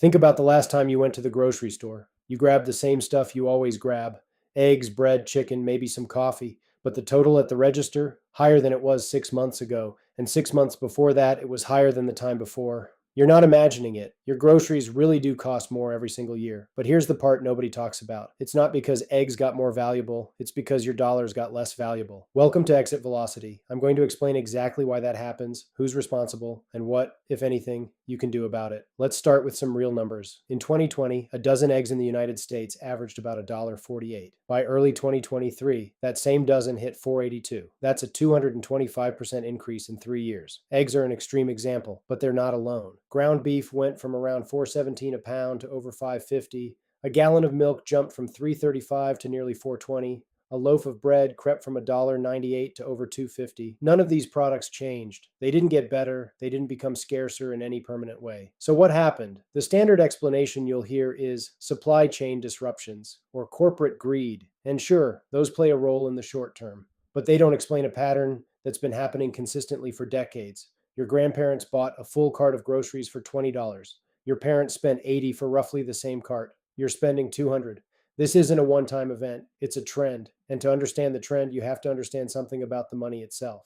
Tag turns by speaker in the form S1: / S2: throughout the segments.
S1: Think about the last time you went to the grocery store. You grabbed the same stuff you always grab: eggs, bread, chicken, maybe some coffee. But the total at the register, higher than it was 6 months ago. And 6 months before that, it was higher than the time before. You're not imagining it. Your groceries really do cost more every single year. But here's the part nobody talks about. It's not because eggs got more valuable, it's because your dollars got less valuable. Welcome to Exit Velocity. I'm going to explain exactly why that happens, who's responsible, and what, if anything, you can do about it. Let's start with some real numbers. In 2020, a dozen eggs in the United States averaged about $1.48. By early 2023, that same dozen hit $4.82. That's a 225% increase in 3 years. Eggs are an extreme example, but they're not alone. Ground beef went from around $4.17 a pound to over $5.50. A gallon of milk jumped from $3.35 to nearly $4.20. A loaf of bread crept from $1.98 to over $2.50. None of these products changed. They didn't get better. They didn't become scarcer in any permanent way. So what happened? The standard explanation you'll hear is supply chain disruptions or corporate greed. And sure, those play a role in the short term, but they don't explain a pattern that's been happening consistently for decades. Your grandparents bought a full cart of groceries for $20. Your parents spent $80 for roughly the same cart. You're spending $200. This isn't a one-time event, it's a trend. And to understand the trend, you have to understand something about the money itself.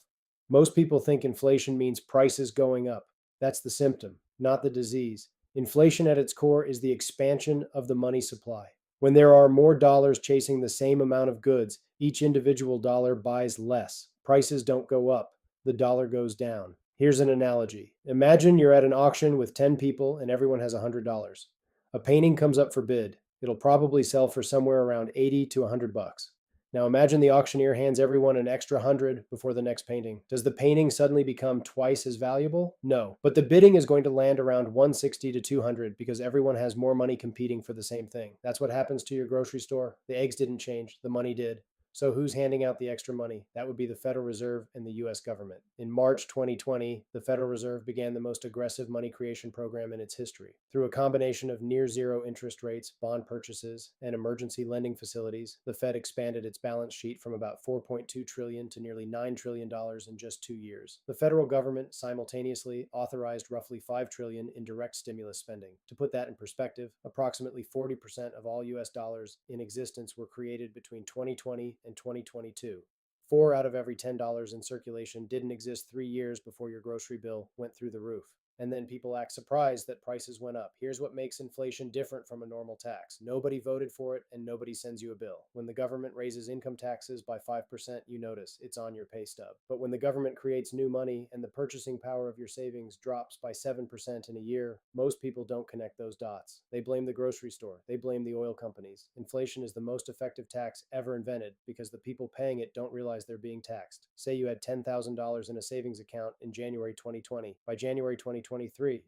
S1: Most people think inflation means prices going up. That's the symptom, not the disease. Inflation at its core is the expansion of the money supply. When there are more dollars chasing the same amount of goods, each individual dollar buys less. Prices don't go up, the dollar goes down. Here's an analogy. Imagine you're at an auction with 10 people and everyone has $100. A painting comes up for bid. It'll probably sell for somewhere around 80 to $100. Now imagine the auctioneer hands everyone an extra 100 before the next painting. Does the painting suddenly become twice as valuable? No, but the bidding is going to land around 160 to 200 because everyone has more money competing for the same thing. That's what happens to your grocery store. The eggs didn't change, the money did. So who's handing out the extra money? That would be the Federal Reserve and the US government. In March 2020, the Federal Reserve began the most aggressive money creation program in its history. Through a combination of near zero interest rates, bond purchases, and emergency lending facilities, the Fed expanded its balance sheet from about $4.2 trillion to nearly $9 trillion in just 2 years. The federal government simultaneously authorized roughly $5 trillion in direct stimulus spending. To put that in perspective, approximately 40% of all US dollars in existence were created between 2020 and 2022. 4 out of every $10 in circulation didn't exist 3 years before your grocery bill went through the roof. And then people act surprised that prices went up. Here's what makes inflation different from a normal tax. Nobody voted for it and nobody sends you a bill. When the government raises income taxes by 5%, you notice it's on your pay stub. But when the government creates new money and the purchasing power of your savings drops by 7% in a year, most people don't connect those dots. They blame the grocery store. They blame the oil companies. Inflation is the most effective tax ever invented because the people paying it don't realize they're being taxed. Say you had $10,000 in a savings account in January 2020. By January 2023,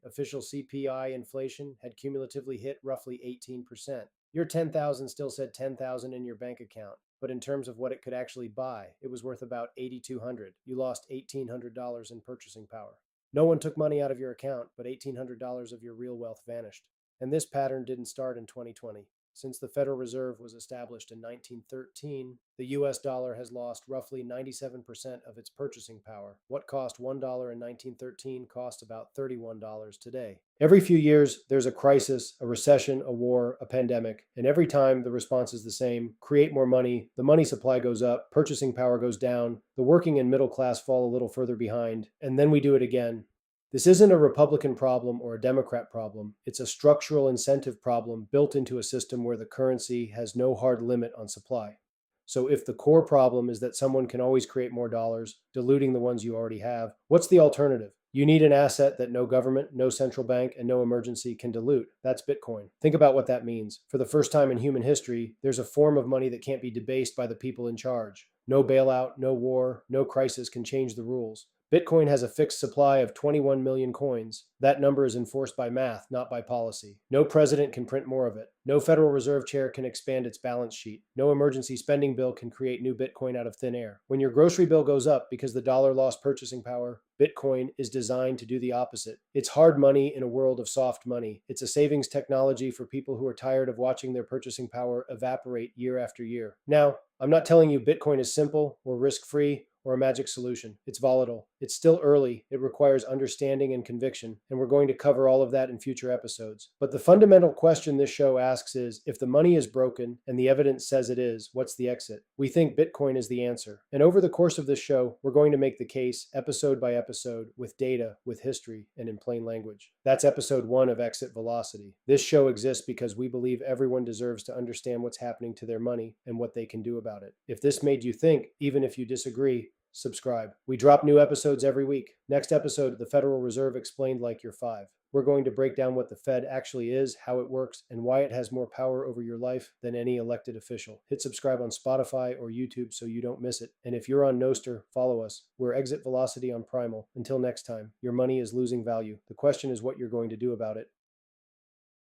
S1: official CPI inflation had cumulatively hit roughly 18%. Your $10,000 still said $10,000 in your bank account, but in terms of what it could actually buy, it was worth about $8,200. You lost $1,800 in purchasing power. No one took money out of your account, but $1,800 of your real wealth vanished. And this pattern didn't start in 2020. Since the Federal Reserve was established in 1913, the US dollar has lost roughly 97% of its purchasing power. What cost $1 in 1913 costs about $31 today. Every few years, there's a crisis, a recession, a war, a pandemic, and every time the response is the same: create more money, the money supply goes up, purchasing power goes down, the working and middle class fall a little further behind, and then we do it again. This isn't a Republican problem or a Democrat problem. It's a structural incentive problem built into a system where the currency has no hard limit on supply. So if the core problem is that someone can always create more dollars, diluting the ones you already have, what's the alternative? You need an asset that no government, no central bank, and no emergency can dilute. That's Bitcoin. Think about what that means. For the first time in human history, there's a form of money that can't be debased by the people in charge. No bailout, no war, no crisis can change the rules. Bitcoin has a fixed supply of 21 million coins. That number is enforced by math, not by policy. No president can print more of it. No Federal Reserve chair can expand its balance sheet. No emergency spending bill can create new Bitcoin out of thin air. When your grocery bill goes up because the dollar lost purchasing power, Bitcoin is designed to do the opposite. It's hard money in a world of soft money. It's a savings technology for people who are tired of watching their purchasing power evaporate year after year. Now, I'm not telling you Bitcoin is simple or risk-free or a magic solution. It's volatile. It's still early. It requires understanding and conviction, and we're going to cover all of that in future episodes. But the fundamental question this show asks is, if the money is broken and the evidence says it is, what's the exit? We think Bitcoin is the answer. And over the course of this show, we're going to make the case episode by episode with data, with history, and in plain language. That's episode 1 of Exit Velocity. This show exists because we believe everyone deserves to understand what's happening to their money and what they can do about it. If this made you think, even if you disagree, subscribe. We drop new episodes every week. Next episode, the Federal Reserve Explained Like You're 5. We're going to break down what the Fed actually is, how it works, and why it has more power over your life than any elected official. Hit subscribe on Spotify or YouTube so you don't miss it. And if you're on Nostr, follow us. We're Exit Velocity on Primal. Until next time, your money is losing value. The question is what you're going to do about it.